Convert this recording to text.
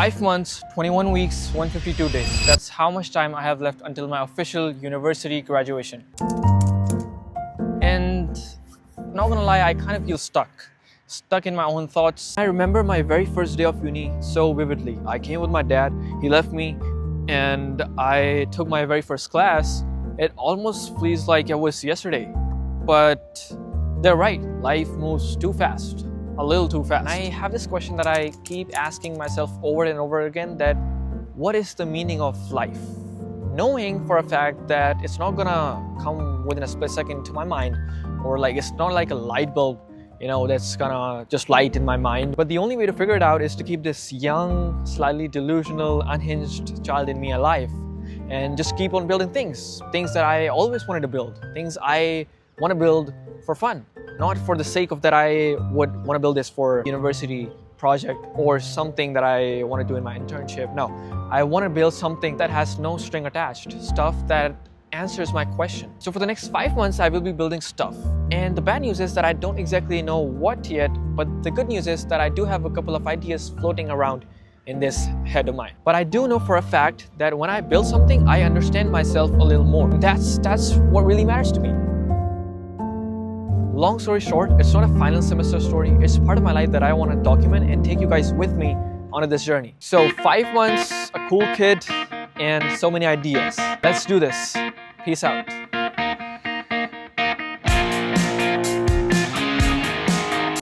5 months, 21 weeks, 152 days. That's how much time I have left until my official university graduation. And not gonna lie, I kind of feel stuck in my own thoughts. I remember my very first day of uni so vividly. I came with my dad, he left me, and I took my very first class. It almost feels like it was yesterday. But they're right, life moves too fast. A little too fast. I have this question that I keep asking myself over and over again, that what is the meaning of life? Knowing for a fact that it's not gonna come within a split second to my mind, or like it's not like a light bulb, that's gonna just light in my mind. But the only way to figure it out is to keep this young, slightly delusional, unhinged child in me alive and just keep on building things that I always wanted to build, things I want to build for fun. Not for the sake of that I would want to build this for university project or something that I want to do in my internship. No, I want to build something that has no string attached, stuff that answers my question. So for the next 5 months, I will be building stuff. And the bad news is that I don't exactly know what yet, but the good news is that I do have a couple of ideas floating around in this head of mine. But I do know for a fact that when I build something, I understand myself a little more. That's what really matters to me. Long story short, it's not a final semester story. It's part of my life that I want to document and take you guys with me on this journey. So 5 months, a cool kid, and so many ideas. Let's do this. Peace out.